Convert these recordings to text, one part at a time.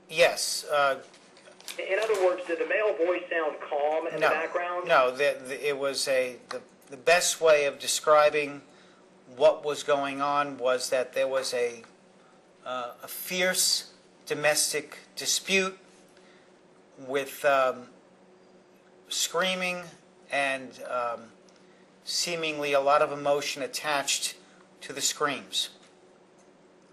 Yes. In other words, did the male voice sound calm in the background? No, it was the best way of describing what was going on was that there was a fierce domestic dispute with screaming and seemingly a lot of emotion attached to the screams.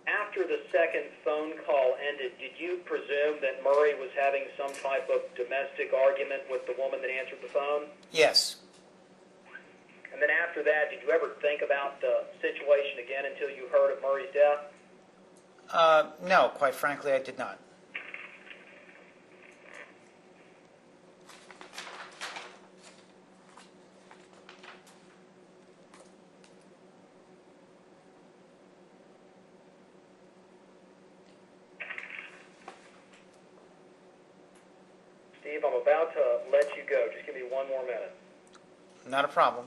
After the second phone call ended, did you presume that Murray was having some type of domestic argument with the woman that answered the phone? Yes. And then after that, did you ever think about the situation again until you heard of Murray's death? No, quite frankly, I did not. Steve, I'm about to let you go. Just give me one more minute. Not a problem.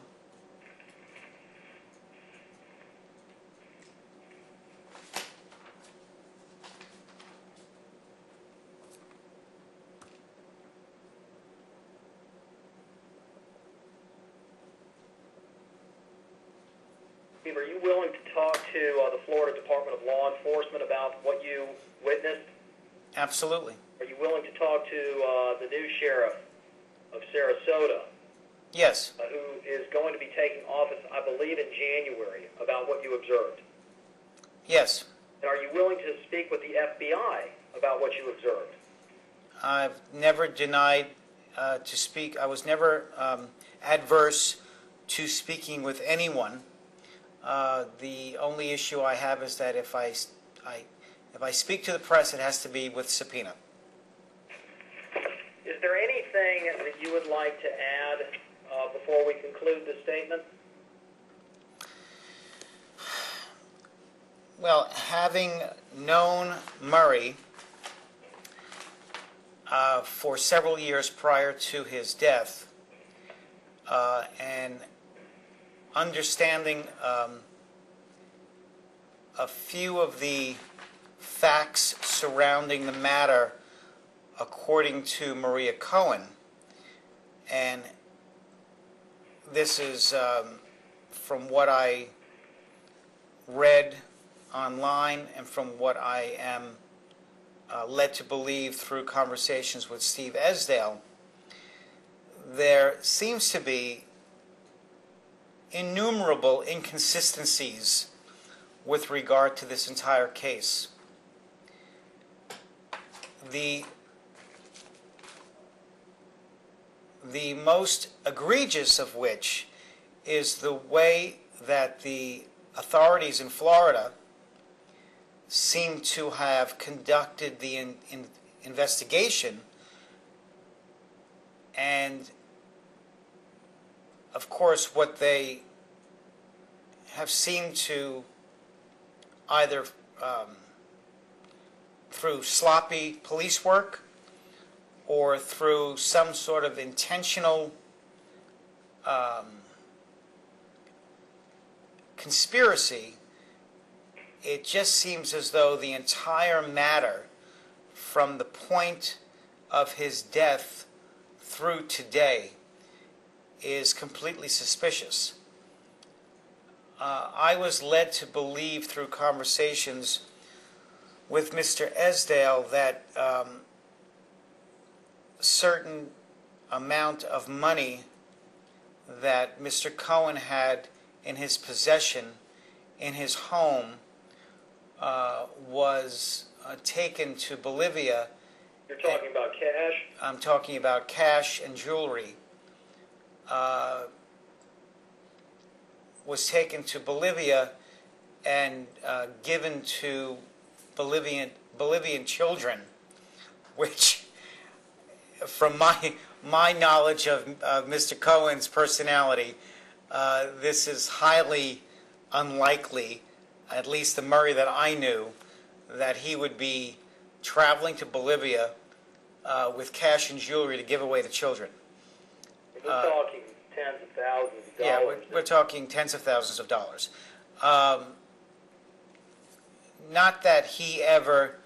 Steve, are you willing to talk to the Florida Department of Law Enforcement about what you witnessed? Absolutely. Are you willing to talk to the new sheriff of Sarasota? Yes. Who is going to be taking office, I believe, in January, about what you observed? Yes. And are you willing to speak with the FBI about what you observed? I've never denied to speak. I was never adverse to speaking with anyone. The only issue I have is that if I speak to the press, it has to be with subpoena. Is there anything that you would like to add before we conclude the statement? Well, having known Murray for several years prior to his death, and understanding a few of the facts surrounding the matter according to Maria Cohen, and this is from what I read online and from what I am led to believe through conversations with Steve Esdale. There seems to be innumerable inconsistencies with regard to this entire case. The most egregious of which is the way that the authorities in Florida seem to have conducted the investigation, and of course what they have seemed to either through sloppy police work or through some sort of intentional conspiracy, it just seems as though the entire matter from the point of his death through today is completely suspicious. I was led to believe through conversations with Mr. Esdale that certain amount of money that Mr. Cohen had in his possession in his home was taken to Bolivia. You're talking about cash? I'm talking about cash and jewelry. Was taken to Bolivia and given to Bolivian children, which, from my knowledge of Mr. Cohen's personality, this is highly unlikely, at least the Murray that I knew, that he would be traveling to Bolivia with cash and jewelry to give away to children. We're talking tens of thousands of dollars. Yeah, we're talking tens of thousands of dollars. Not that he ever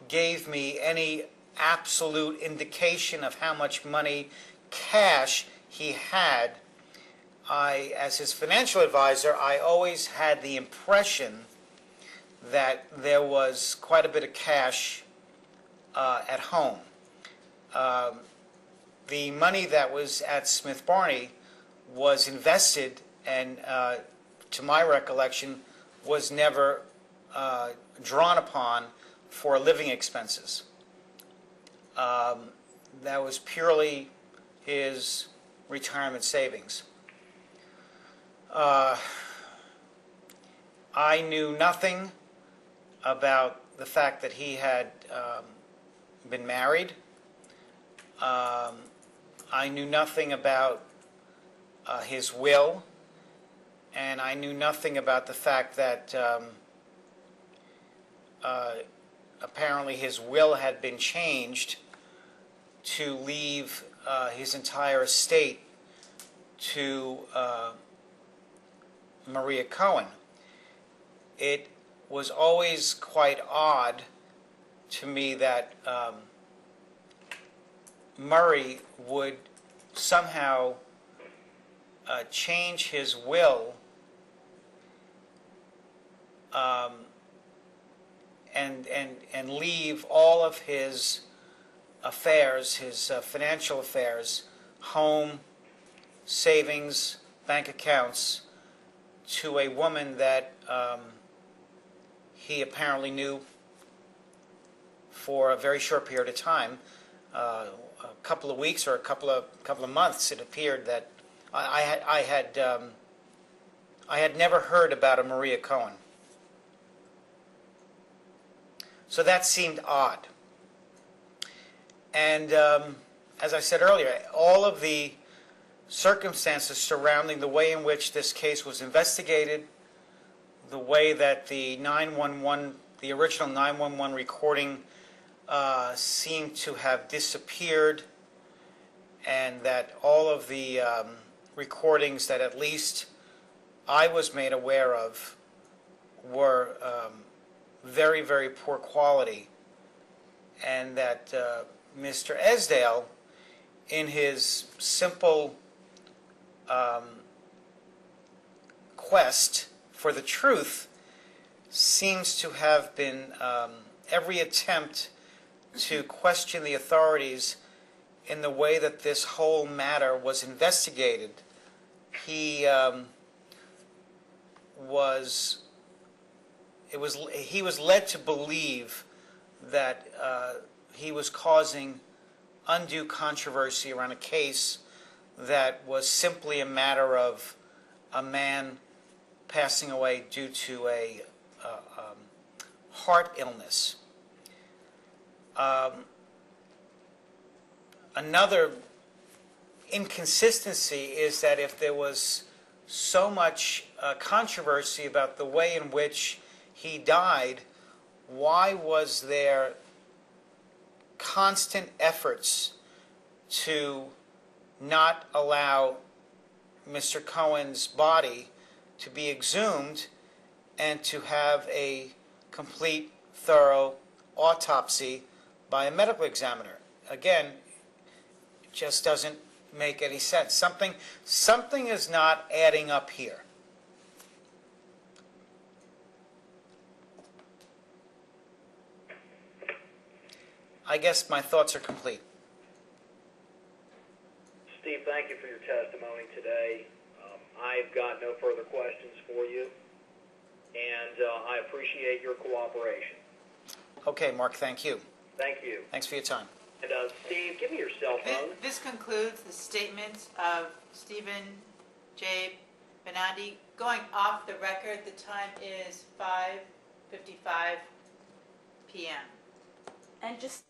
gave me any absolute indication of how much money cash he had. As his financial advisor, I always had the impression that there was quite a bit of cash at home. The money that was at Smith Barney was invested and, to my recollection, was never drawn upon for living expenses. That was purely his retirement savings. I knew nothing about the fact that he had been married. I knew nothing about his will, and I knew nothing about the fact that apparently his will had been changed to leave his entire estate to Maria Cohen. It was always quite odd to me that Murray would somehow change his will and leave all of his affairs, his financial affairs, home, savings, bank accounts, to a woman that he apparently knew for a very short period of time, a couple of weeks or a couple of months. It appeared that I had never heard about a Maria Cohen. So that seemed odd. And as I said earlier, all of the circumstances surrounding the way in which this case was investigated, the way that the original 911 recording seemed to have disappeared, and that all of the recordings that at least I was made aware of were very, very poor quality, and that Mr. Esdale, in his simple quest for the truth, seems to have been every attempt to question the authorities in the way that this whole matter was investigated. He was led to believe that he was causing undue controversy around a case that was simply a matter of a man passing away due to a heart illness. Another inconsistency is that if there was so much controversy about the way in which he died, why was there constant efforts to not allow Mr. Cohen's body to be exhumed and to have a complete, thorough autopsy by a medical examiner? Again, it just doesn't make any sense. Something is not adding up here. I guess my thoughts are complete. Steve, thank you for your testimony today. I've got no further questions for you, and I appreciate your cooperation. Okay, Mark, thank you. Thank you. Thanks for your time. And Steve, give me your cell phone. This concludes the statements of Stephen J. Benandi. Going off the record, the time is 5:55 p.m. And just